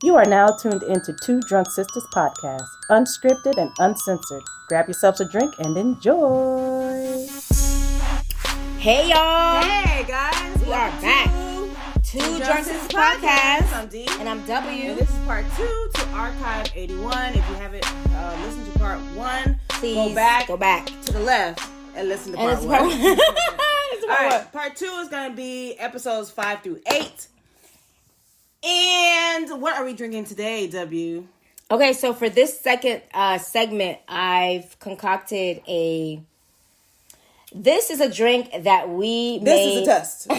You are now tuned into Two Drunk Sistas podcast, unscripted and uncensored. Grab yourselves a drink and enjoy. Hey y'all! Hey guys! We are back. Two Drunk Sistas podcast. I'm D. And I'm W. And this is part 2 to Archive 81. If you haven't listened to part 1, Please go back to the left and listen to part 1. Alright, part 2 is going to be episodes 5 through 8. And what are we drinking today, W? Okay, so for this second segment, I've concocted This is a drink that we made. This is a test.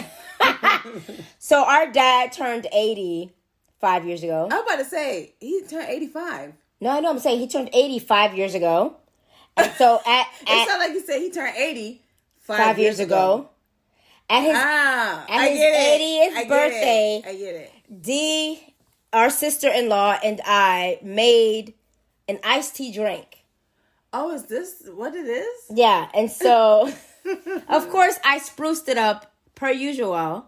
So our dad turned 80 5 years ago. I was about to say, he turned 85. No, I know. I'm saying he turned 80 5 years ago. And so it sounded like you said he turned 80 5 years ago. At his 80th birthday, I get it. D, our sister-in-law, and I made an iced tea drink. Oh, is this what it is? Yeah, and so, of course, I spruced it up per usual,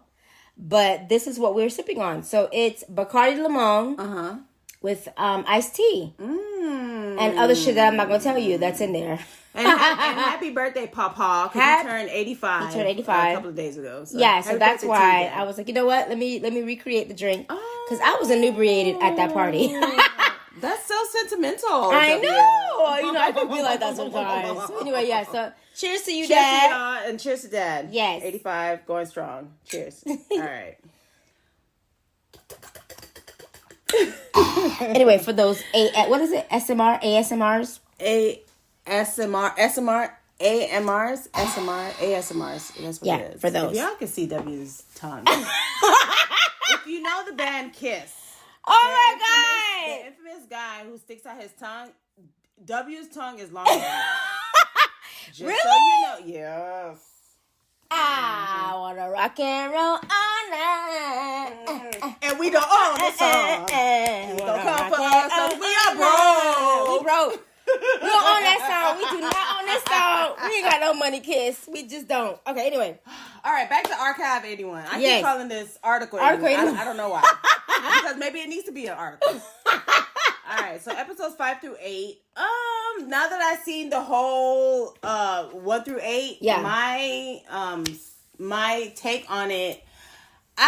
but this is what we're sipping on. So it's Bicardi lemon with iced tea and other shit that I'm not going to tell you that's in there. And happy birthday, Papa, because he turned 85. He turned 85 a couple of days ago. So yeah, so that's why I was like, you know what? Let me recreate the drink because I was inebriated at that party. That's so sentimental. I know. You know, I can be like that sometimes. So anyway, yeah. So cheers to you, cheers Dad. To y'all, and cheers to Dad. Yes. 85, going strong. Cheers. All right. Anyway, for those what is it? ASMRs. ASMRs. That's what it is. For those. If y'all can see W's tongue. If you know the band Kiss. Oh my God! The infamous guy who sticks out his tongue. W's tongue is longer than that. Just really? So you know. Yes. I wanna rock and roll all night. And we don't own the song. Don't come for us, so we are broke. We broke. We don't own that song. We do not own that song. We ain't got no money, Kiss. We just don't. Okay, anyway. All right, back to Archive 81. I Yes. keep calling this Article 81. 81. I don't know why. Because maybe it needs to be an article. All right, so episodes 5 through 8. Now that I've seen the whole 1 through 8, yeah. my take on it, I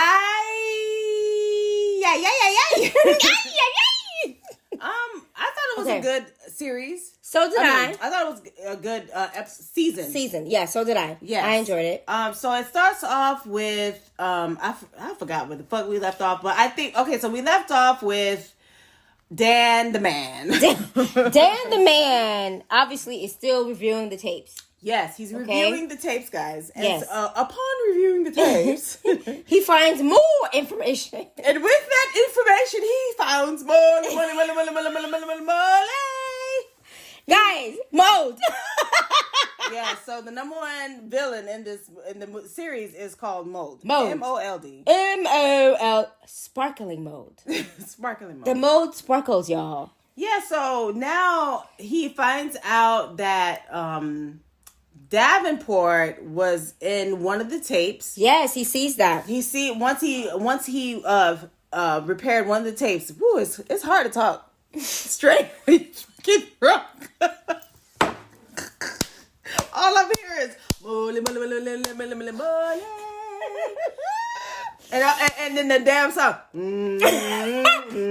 thought it was a good series. So did I. I thought it was a good season. Yeah, so did I. Yes. I enjoyed it. So it starts off with I forgot where the fuck we left off, but I think so we left off with Dan the man. Dan the man obviously is still reviewing the tapes. Yes, he's reviewing the tapes, guys. And yes. Upon reviewing the tapes, he finds more information. And with that information, he finds more money. Guys, Mold. Yeah, so the number one villain in the series is called Mold. Mold. MOLD. MOL. Sparkling mold. Sparkling mold. The mold sparkles, y'all. Yeah, so now he finds out that Davenport was in one of the tapes. Yes, he sees that. Once he repaired one of the tapes. Woo, it's hard to talk straight when you get drunk. All I'm hearing is mole. And then the damn song.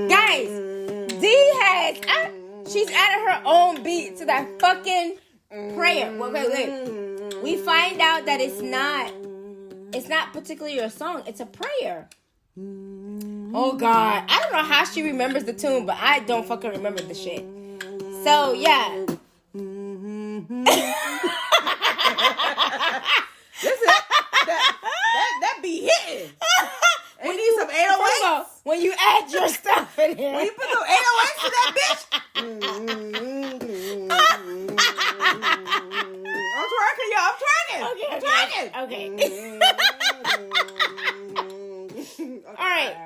Guys, she's added her own beat to that fucking prayer. Wait. We find out that it's not particularly a song. It's a prayer. Oh God, I don't know how she remembers the tune, but I don't fucking remember the shit. So yeah. Listen, that be hitting. We need some 808s. When you add your stuff in here. When you put some 808s to that bitch. I'm twerking, y'all. I'm twerking. Okay. All right.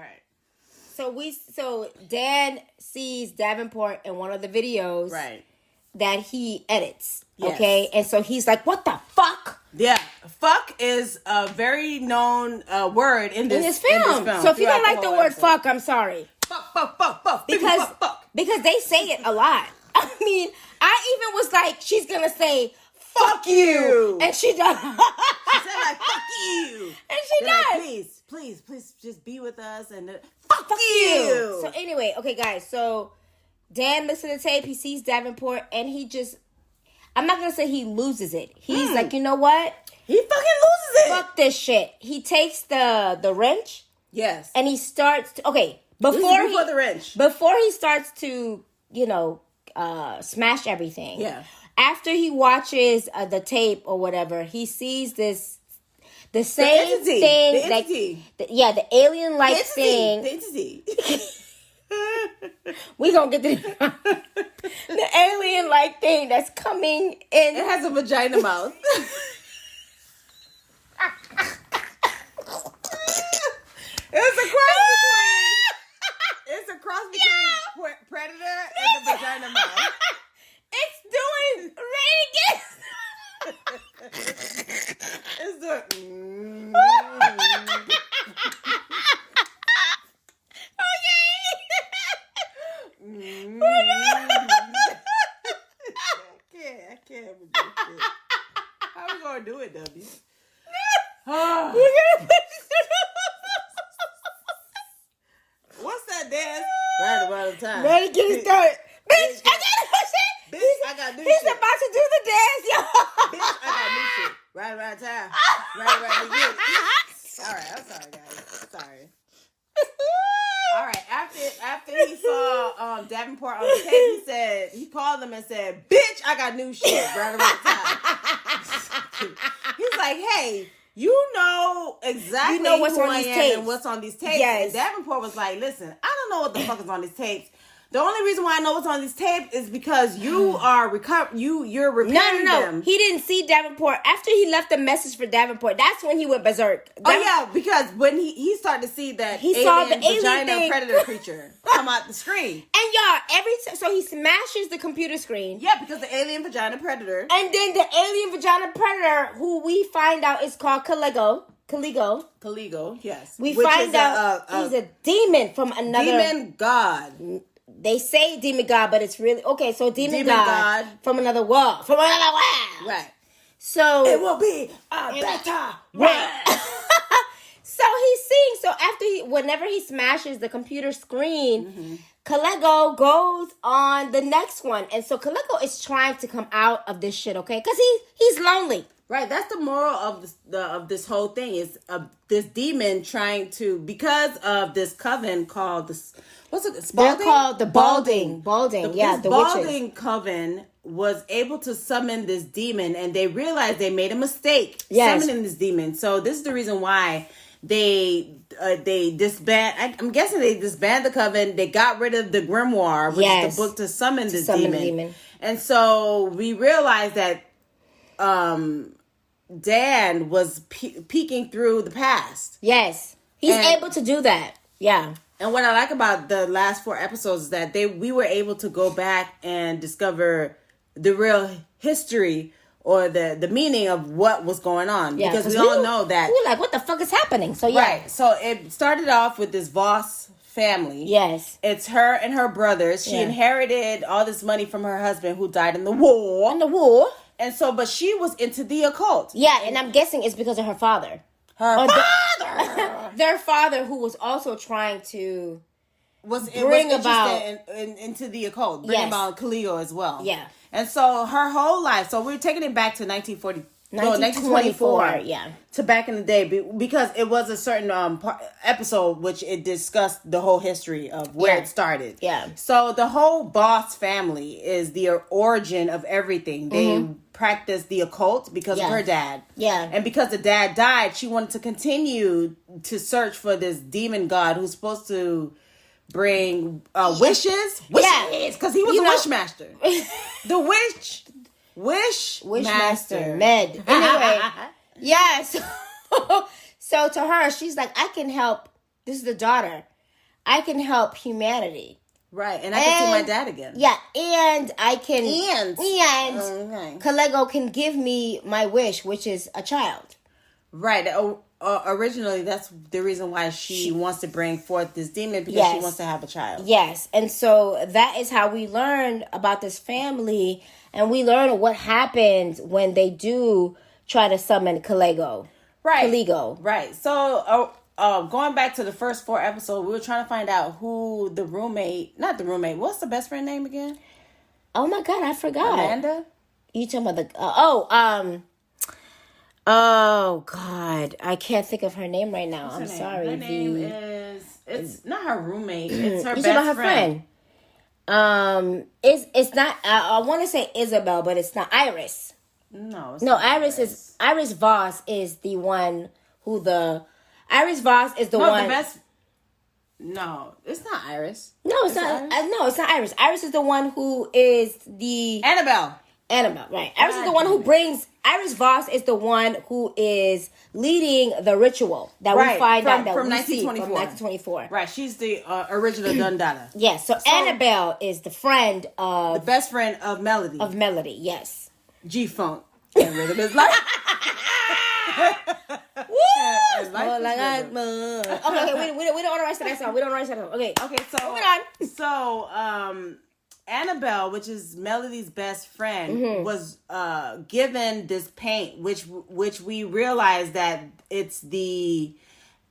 So Dan sees Davenport in one of the videos. Right. That he edits. Yes. Okay? And so he's like, what the fuck? Yeah. Fuck is a very known word in this film. So if you don't like the word episode. fuck, I'm sorry. Fuck. Because they say it a lot. I mean, I even was like, she's gonna say fuck you, and she does. She said like fuck you, and she They're does. Like, please, just be with us and Fuck you. So anyway, okay, guys. So Dan looks at the tape. He sees Davenport, and he just. I'm not gonna say he loses it. He's like, you know what? He fucking loses it. Fuck this shit. He takes the wrench. Yes. And he starts to, before the wrench. Before he starts to, smash everything. Yeah. After he watches the tape or whatever, he sees the same entity. thing. The entity. The alien-like thing. The entity. We gonna get the alien-like thing that's coming in. It has a vagina mouth. It's a cross between predator and the vagina mouth. It's doing It's doing. I can't with this shit. How we gonna do it, W? What's that dance? Right about the time. Ready, get it started. Bitch, I got new shit. Bitch, I got new He's shit. about to do the dance, yo. Bitch, I got new shit. Right about the time. Right to get it. All right, I'm sorry, guys. Sorry. All right, after he saw Davenport on the tape, he called him and said, "Bitch, I got new shit." Right about the time. He's like, "Hey, you know exactly what's who on I these am tapes. and what's on these tapes." Yes. And Davenport was like, "Listen, I don't know what the fuck is on these tapes. The only reason why I know what's on these tapes is because you are you're repairing No. them." He didn't see Davenport. After he left a message for Davenport, that's when he went berserk. Oh yeah, because when he started to see that He saw the alien vagina thing. predator creature come out the screen. And y'all, so he smashes the computer screen. Yeah, because the alien vagina predator. And then the alien vagina predator, who we find out is called Caligo, yes. We Which find is out he's a demon from another demon god. They say demon god, but it's really okay. So demon Demon god, god. from another world, Right. So It will be a better right. So he's seeing. So whenever he smashes the computer screen, Kalego goes on the next one, and so Kalego is trying to come out of this shit, okay? Because he's lonely. Right, that's the moral of this whole thing is this demon trying to, because of this coven called this. What's it? They're called the Balding. This The Balding witches. coven was able to summon this demon, and they realized they made a mistake summoning this demon. So this is the reason why they disband. I'm guessing they disbanded the coven. They got rid of the grimoire, which is the book to summon this demon. And so we realized that Dan was peeking through the past. Yes, he's able to do that. Yeah. And what I like about the last 4 episodes is that we were able to go back and discover the real history or the meaning of what was going on. Yeah, because we all know that. We were like, what the fuck is happening? So yeah. Right. So it started off with this Voss family. Yes. It's her and her brothers. She inherited all this money from her husband who died in the war. And so, but she was into the occult. Yeah, and I'm guessing it's because of her father. Her father! Their father, who was also trying to bring about into the occult, bring about Kaleo as well. Yeah. And so her whole life, so we're taking it back to 1924. Yeah. To back in the day, because it was a certain episode which it discussed the whole history of where it started. Yeah. So the whole Boss family is the origin of everything. They practiced the occult because of her dad. Yeah. And because the dad died, she wanted to continue to search for this demon god who's supposed to bring wishes. Because he was a wish master. The wish master. Med. Anyway. Yes. So to her, she's like, I can help. This is the daughter. I can help humanity. Right, and I can see my dad again. Yeah, and I can... And okay. Kalego can give me my wish, which is a child. Right. originally that's the reason why she wants to bring forth this demon, because she wants to have a child. Yes, and so that is how we learned about this family, and we learn what happens when they do try to summon Caligo. Right. So, going back to the first 4 episodes, we were trying to find out who the roommate, not the roommate, what's the best friend name again? Oh my God, I forgot. Amanda? You talking about the, oh God, I can't think of her name right now. I'm sorry. Her name is, it's not her roommate, it's her best about her friend. It's not, I want to say Isabel, but it's not. Iris. No, it's No, not Iris Voss is the one who Iris Voss is the one. The best. No, it's not Iris. No, it's not. No, it's not Iris. Iris is the one who is the Annabelle, right? Iris is the one who brings. Iris Voss is the one who is leading the ritual that we find out that from we 1924. see from 1924. Right, she's the original Dundada. Yes. So Annabelle is the friend of the best friend of Melody. Yes. G-Funk and Rhythm is Life. Woo! Okay, we don't want to rush to that song. We don't rush to that song. Okay, so moving on. So, Annabelle, which is Melody's best friend, was given this paint, which we realize that it's the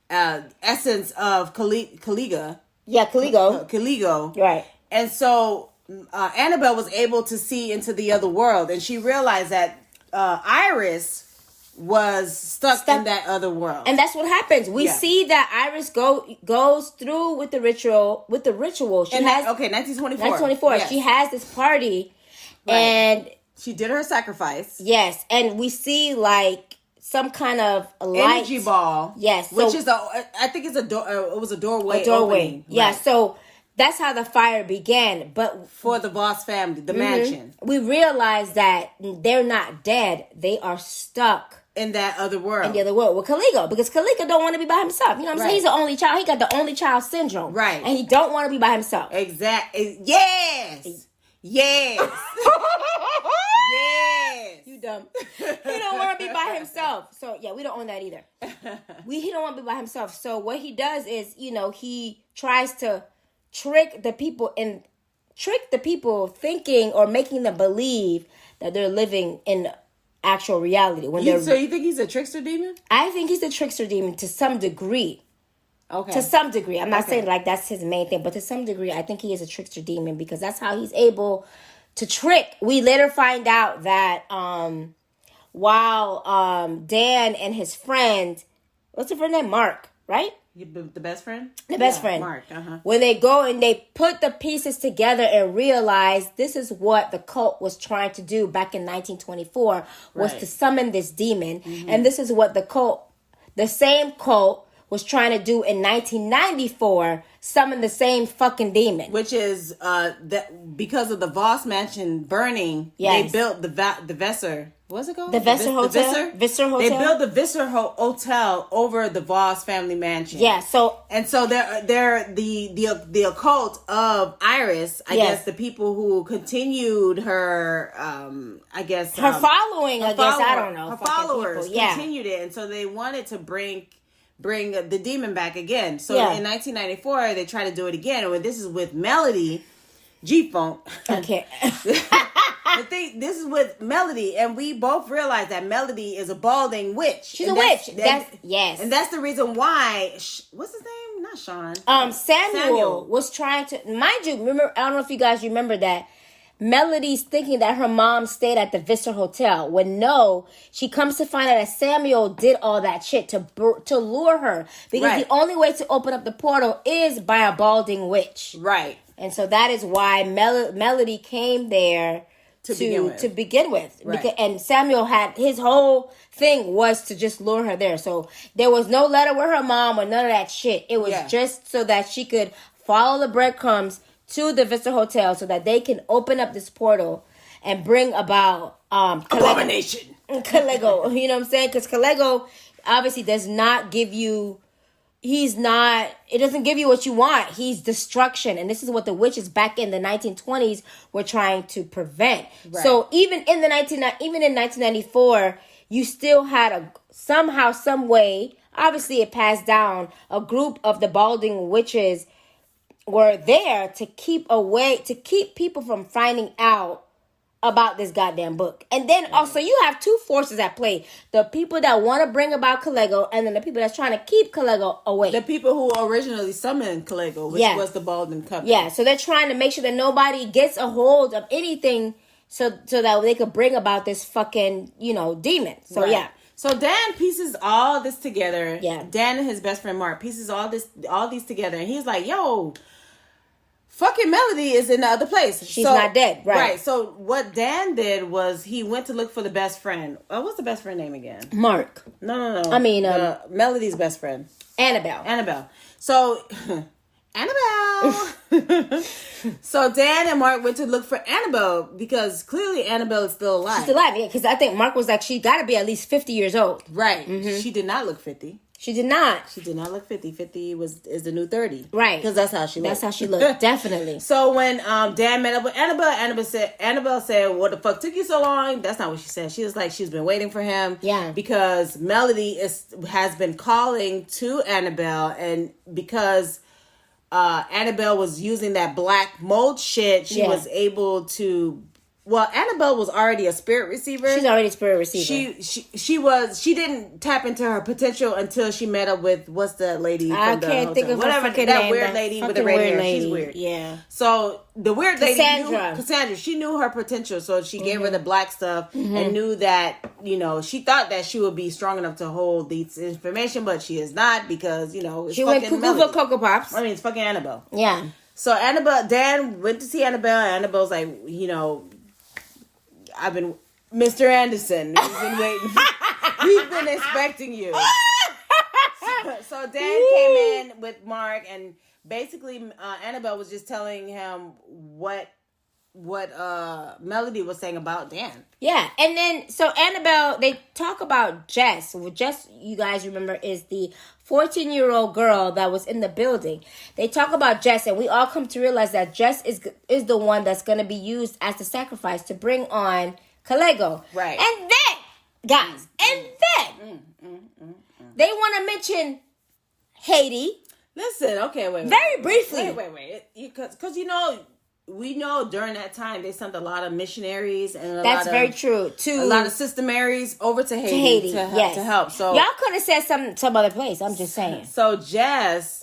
essence of Caligo. Yeah, Caligo. Caligo. Right. And so Annabelle was able to see into the other world, and she realized that Iris was stuck in that other world. And that's what happens. We see that Iris goes through with the ritual. She has 1924. 1924. Yes. She has this party, and she did her sacrifice. Yes, and we see like some kind of light. Energy ball. Yes, which is I think it's a door. It was a doorway. Opening. Yeah. Right. So that's how the fire began. But for the Voss family, the mansion, we realize that they're not dead. They are stuck in that other world. In the other world with Caligo, because Caligo don't want to be by himself. You know what I'm saying? He's the only child. He got the only child syndrome. Right. And he don't want to be by himself. Exactly. Yes. Yes. Yes. You dumb. He don't want to be by himself. So, yeah, we don't own that either. He don't want to be by himself. So, what he does is, he tries to trick the people thinking or making them believe that they're living in actual reality. So you think he's a trickster demon? I think he's a trickster demon to some degree. Okay. To some degree. I'm not saying like that's his main thing, but to some degree, I think he is a trickster demon because that's how he's able to trick. We later find out that while Dan and his friend, what's the friend name? Mark, right? The best friend? The best friend. Mark, When they go and they put the pieces together and realize this is what the cult was trying to do back in 1924 was to summon this demon. Mm-hmm. And this is what the same cult was trying to do in 1994, summon the same fucking demon. Which is that because of the Voss mansion burning, they built the Vesser. What's it called? The Visser Hotel. Visser Hotel. They built the Visser Hotel over the Voss family mansion. Yeah. So they're the occult of Iris. I guess the people who continued her. Her following. I don't know. Her followers continued it, and so they wanted to bring the demon back again. So in 1994, they tried to do it again, and this is with Melody G-Funk. Okay. This is with Melody, and we both realize that Melody is a balding witch. She's a witch. Yes. And that's the reason why, what's his name? Not Sean. Samuel was trying to, mind you, remember, I don't know if you guys remember that, Melody's thinking that her mom stayed at the Visser Hotel, when no, she comes to find out that Samuel did all that shit to lure her, because the only way to open up the portal is by a balding witch. Right. And so that is why Melody came there to begin with. Right. And Samuel had, his whole thing was to just lure her there. So there was no letter with her mom or none of that shit. It was just so that she could follow the breadcrumbs to the Vista Hotel so that they can open up this portal and bring about abomination. Caligo. You know what I'm saying? Because Caligo obviously does not give you, it doesn't give you what you want. He's destruction. And this is what the witches back in the 1920s were trying to prevent. Right. So even in 1994, you still had somehow, some way, obviously it passed down. A group of the balding witches were there to keep people from finding out about this goddamn book. And then also you have two forces at play. The people that want to bring about Kalego, and then the people that's trying to keep Kalego away. The people who originally summoned Kalego, which was the Baldwin Company. Yeah, so they're trying to make sure that nobody gets a hold of anything so that they could bring about this fucking, demon. So yeah. So Dan pieces all this together. Yeah. Dan and his best friend Mark pieces all these together, and he's like, yo, fucking Melody is in the other place. She's not dead, right? Right. So what Dan did was he went to look for the best friend. What's the best friend name again? Mark. No. I mean, Melody's best friend. Annabelle. So, Annabelle. So Dan and Mark went to look for Annabelle because clearly Annabelle is still alive. She's still alive, yeah, because I think Mark was like, she got to be at least 50 years old. Right. Mm-hmm. She did not look 50. She did not. She did not look 50. 50 is the new 30. Right. Because that's how she looked. That's how she looked, definitely. So when Dan met up with Annabelle said, what the fuck took you so long? That's not what she said. She was like, she's been waiting for him. Yeah. Because Melody has been calling to Annabelle, and because Annabelle was using that black mold shit, she was able to... Well, Annabelle was already a spirit receiver. She's already a spirit receiver. She didn't tap into her potential until she met up with, what's the lady from I the can't think of whatever, her fucking that name, weird lady with the red hair. She's weird. Yeah. So the weird lady Cassandra, she knew her potential, so she gave her the black stuff and knew that, she thought that she would be strong enough to hold this information, but she is not because, it's she went cuckoo for Cocoa Pops. I mean, it's fucking Annabelle. Yeah. So Dan went to see Annabelle, and Annabelle's like, I've been, Mr. Anderson, we've been waiting. We've been expecting you. So Dan came in with Mark, and basically Annabelle was just telling him what Melody was saying about Dan. Yeah, and then so Annabelle, they talk about Jess. Well, Jess, you guys remember, is the 14-year-old girl that was in the building. They talk about Jess, and we all come to realize that Jess is the one that's going to be used as the sacrifice to bring on Kalego. Right. And then, guys, they want to mention Haiti. Listen, okay, wait. Very briefly. Wait. Because we know during that time they sent a lot of missionaries and that's very true. A lot of Sister Marys over to Haiti, to help. So y'all could have said some other place. I'm just saying. So Jess,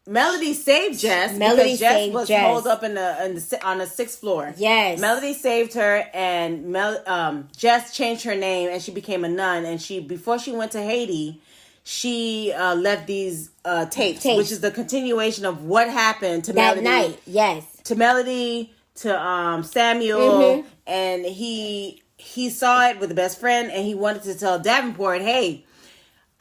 Melody saved Jess because Jess was holed up on the 6th floor. Yes, Melody saved her, and Jess changed her name and she became a nun. And before she went to Haiti, she left these tapes, which is the continuation of what happened to that Melody. Night. Yes, to Melody, to Samuel, and he saw it with the best friend, and he wanted to tell Davenport, hey,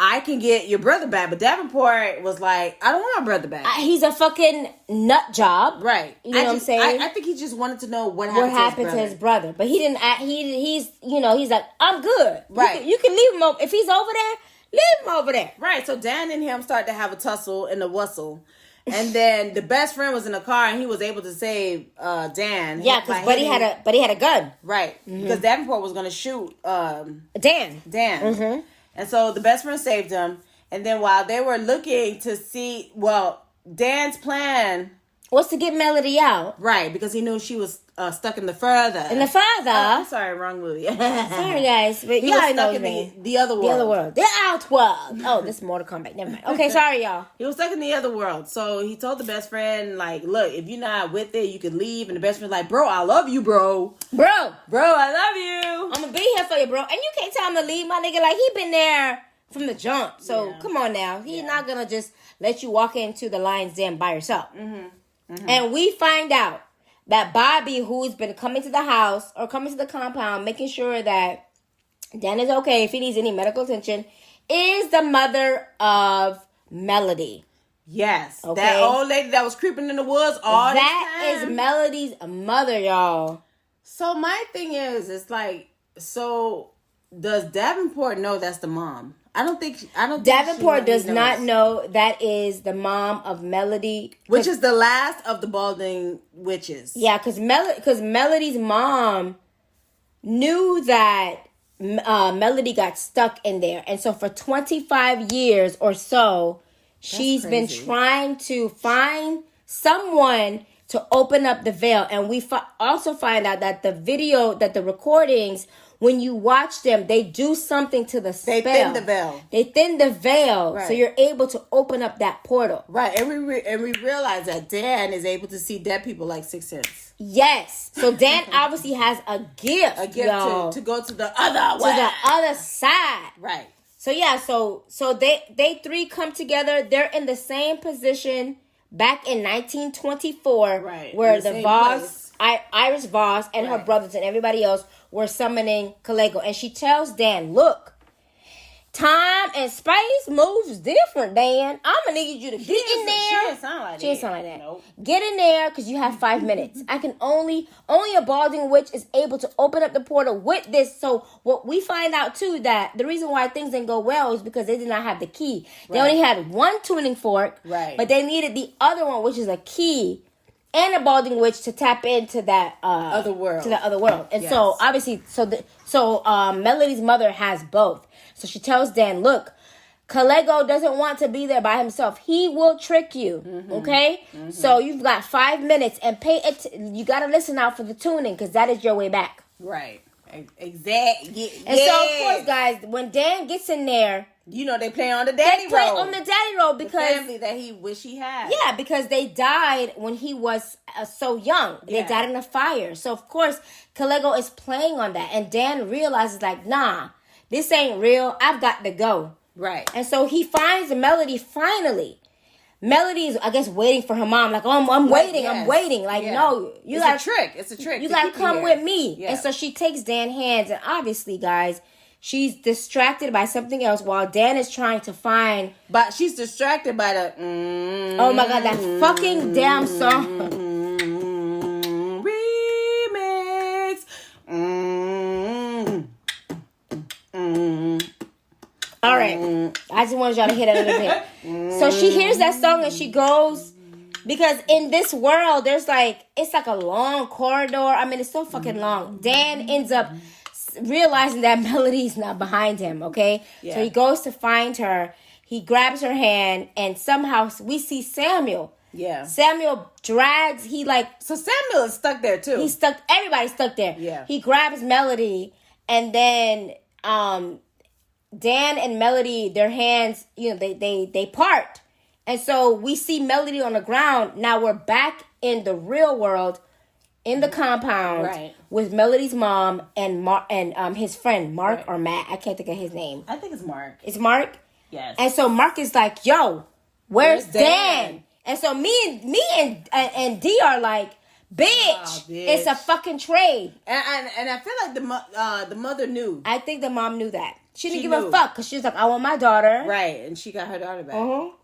I can get your brother back. But Davenport was like, I don't want my brother back. He's a fucking nut job. Right. You know what I'm saying? I think he just wanted to know what happened to his brother. But he didn't, he's like, I'm good. Right. You can leave him over. If he's over there, leave him over there. Right. So Dan and him started to have a tussle and a wustle. And then the best friend was in the car, and he was able to save Dan. Yeah, because Buddy had a gun. Right. Because Davenport was going to shoot Dan. Mm-hmm. And so the best friend saved him. And then while they were looking to see, Dan's plan was to get Melody out. Right, because he knew she was stuck in the further. I'm sorry, wrong movie. Sorry, guys. But he was stuck in the other world. The other world. The outworld. Oh, this is Mortal Kombat. Never mind. Okay, sorry, y'all. He was stuck in the other world. So he told the best friend, like, look, if you're not with it, you can leave. And the best friend's like, bro, I love you, bro. Bro, I love you. I'm going to be here for you, bro. And you can't tell him to leave, my nigga. Like, he been there from the jump. So, come on now. He's not going to just let you walk into the lion's den by yourself. And we find out that Bobby, who's been coming to the house or coming to the compound, making sure that Dan is okay if he needs any medical attention, is the mother of Melody. Yes. Okay. That old lady that was creeping in the woods all the time. That is Melody's mother, y'all. So my thing is, it's like, so does Davenport know that's the mom? I don't think Davenport does not know that is the mom of Melody, which is the last of the Balding witches. Yeah, because Melody's mom knew that Melody got stuck in there. And so for 25 years or so, she's been trying to find someone to open up the veil. And we also find out that the recordings, when you watch them, they do something to the spell. They thin the veil. They thin the veil, right. So you're able to open up that portal. Right, and we realize that Dan is able to see dead people like Sixth Sense. Yes, so Dan obviously has a gift to go to the other way. To the other side. Right. So yeah, so they three come together. They're in the same position back in 1924, right? Where the Voss, Iris Voss, and her brothers and everybody else were summoning Kalego, and she tells Dan, "Look, time and space moves different, Dan. I'm gonna need you to get in there." She didn't sound like that. She didn't sound like that. Nope. Get in there because you have 5 minutes. I can only a balding witch is able to open up the portal with this. So what we find out too, that the reason why things didn't go well is because they did not have the key. They only had one tuning fork, right? But they needed the other one, which is a key and a balding witch to tap into that other world. To the other world. And so obviously, Melody's mother has both. So she tells Dan, "Look, Kalego doesn't want to be there by himself. He will trick you, okay? Mm-hmm. So you've got 5 minutes, and you got to listen out for the tuning, because that is your way back." Right. Exactly. And so, of course, guys, when Dan gets in there, you know they play on the daddy road. They play on the daddy road because the family that he wish he had. Yeah, because they died when he was so young. They died in a fire. So, of course, Kalego is playing on that. And Dan realizes, like, nah, this ain't real. I've got to go. Right. And so he finds Melody finally. Melody is, I guess, waiting for her mom. Like, oh, I'm waiting. Yes. I'm waiting. Like, no, it's a trick. It's a trick. You gotta come with me. Yeah. And so she takes Dan's hands, and obviously, guys, she's distracted by something else while Dan is trying to find. But she's distracted by the. Oh my God, that fucking damn song. Remix. All right, I just wanted y'all to hear that a little bit. So she hears that song and she goes, because in this world there's it's like a long corridor. I mean, it's so fucking long. Dan ends up realizing that Melody's not behind him. Okay, so he goes to find her. He grabs her hand, and somehow we see Samuel. Yeah, Samuel drags. So Samuel is stuck there too. He's stuck. Everybody's stuck there. Yeah, he grabs Melody, and then Dan and Melody, their hands, they part. And so we see Melody on the ground. Now we're back in the real world, in the compound, with Melody's mom and his friend, Mark or Matt. I can't think of his name. I think it's Mark. It's Mark? Yes. And so Mark is like, "Yo, where's Dan?" And so me and D are like, bitch, it's a fucking trade. And I feel like the mother knew. I think the mom knew that. She didn't give a fuck, because she was like, "I want my daughter." Right, and she got her daughter back.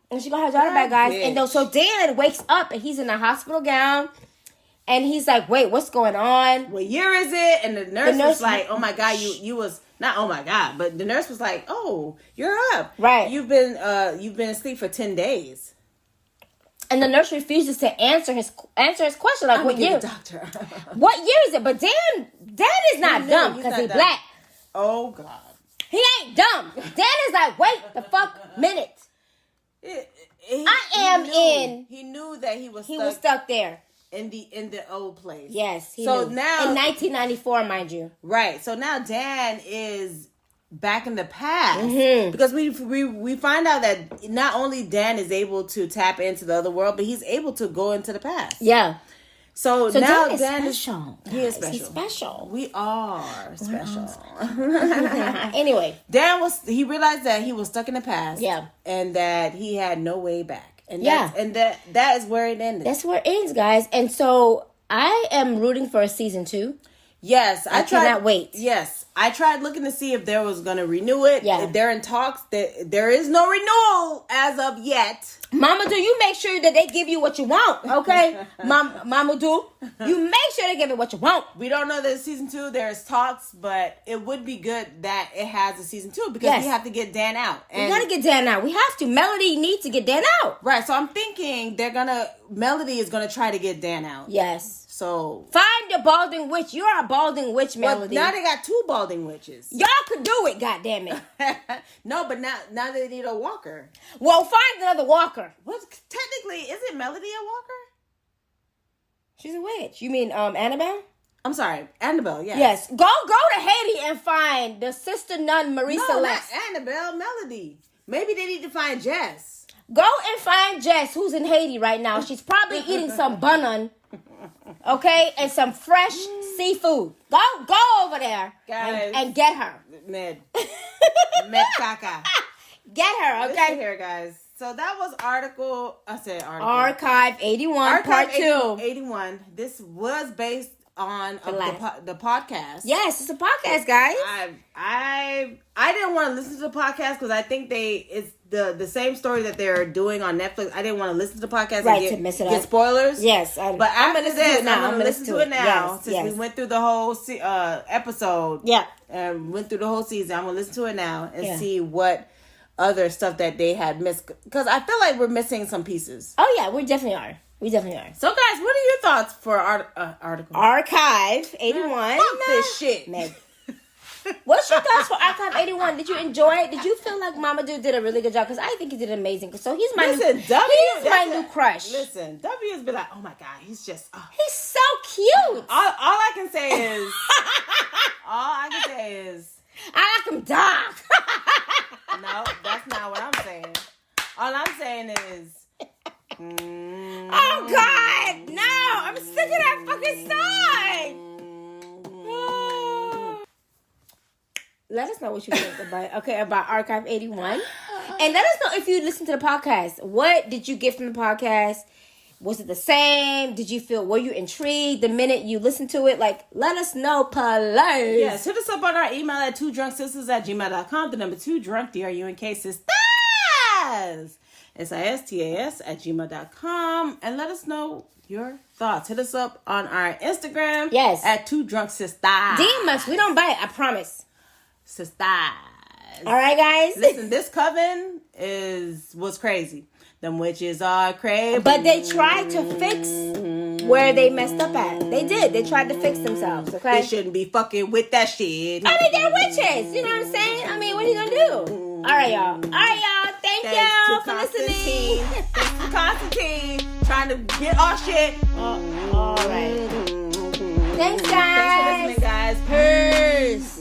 And she got her daughter back, guys. Bitch. And so Dan wakes up, and he's in a hospital gown. And he's like, "Wait, what's going on? What year is it?" And the nurse was like, "Oh my God, you was not. Oh my God!" But the nurse was like, "Oh, you're up. Right? You've been asleep for 10 days." And the nurse refuses to answer his question. Like, what year? Doctor. What year is it? But Dan is not dumb, because he's black. Oh God. He ain't dumb. Dan is like, "Wait the fuck minute. He knew that he was stuck there in the old place. Yes. Now in 1994, mind you. Right. So now Dan is back in the past, because we find out that not only Dan is able to tap into the other world, but he's able to go into the past. Yeah. So now Dan is special. He is special. He's special. We are special. Anyway, he realized that he was stuck in the past. Yeah. And that he had no way back. And that is where it ended. That's where it ends, guys. And so I am rooting for a season 2. Yes, I cannot wait. Yes, I tried looking to see if there was going to renew it. Yeah. If they're in talks. There is no renewal as of yet. Mama Do, you make sure that they give you what you want, okay? Mama Do, you make sure they give you what you want. We don't know that season 2, there's talks, but it would be good that it has a season 2, because we have to get Dan out. We got to get Dan out. We have to. Melody needs to get Dan out. Right, so I'm thinking Melody is going to try to get Dan out. Yes. So find the balding witch. You're a balding witch, Melody. Well, now they got 2 balding scalding witches. Y'all could do it, goddammit. No, but now they need a walker. Well, find another walker. What? Technically, isn't Melody a walker? She's a witch. You mean Annabelle? I'm sorry, Annabelle. Yes. Yes. Go to Haiti and find the sister nun Marie Celeste. Not Annabelle. Melody. Maybe they need to find Jess. Go and find Jess, who's in Haiti right now. She's probably eating some bun, okay, and some fresh seafood. Go over there, guys, and get her. Med caca. Get her, okay? Listen here, guys. So that was article. Archive 81, part 2. 81. This was based on the podcast. Yes, it's a podcast, guys. I didn't want to listen to the podcast because I think it's the same story that they're doing on Netflix. I didn't want to listen to the podcast to miss it get spoilers. Yes, but after this, I'm going to listen to it now. Yes, since we went through the whole episode. Yeah, and went through the whole season. I'm going to listen to it now and see what other stuff that they had missed, because I feel like we're missing some pieces. Oh yeah, we definitely are. So guys, what are your thoughts for article? Archive 81. Fuck this shit, Meg. What's your thoughts for Archive 81? Did you enjoy it? Did you feel like Mama Dude did a really good job? Because I think he did amazing. So he's my new crush. Listen, W has been like, oh my God, he's just he's so cute. All I can say is I like him dark. No, that's not what I'm saying. All I'm saying is oh God, no! I'm sick of that fucking song. Let us know what you think about Archive 81, and let us know if you listen to the podcast. What did you get from the podcast? Was it the same? Were you intrigued the minute you listened to it? Like, let us know, please. Yes, hit us up on our email at 2drunksisters@gmail.com. The number 2 drunk, DRUNK sisters. SISTAS @gmail.com, and let us know your thoughts. Hit us up on our Instagram. Yes. At 2drunksisters. DM us. We don't bite. I promise. Sisters. All right, guys. Listen, this coven was crazy. Them witches are crazy. But they tried to fix where they messed up at. They did. They tried to fix themselves, okay? They shouldn't be fucking with that shit. I mean, they're witches. You know what I'm saying? I mean, what are you going to do? All right, y'all. Thank y'all for listening. Thanks to Constantine. Trying to get our shit. All right. Thanks, guys. Thanks for listening, guys. Peace.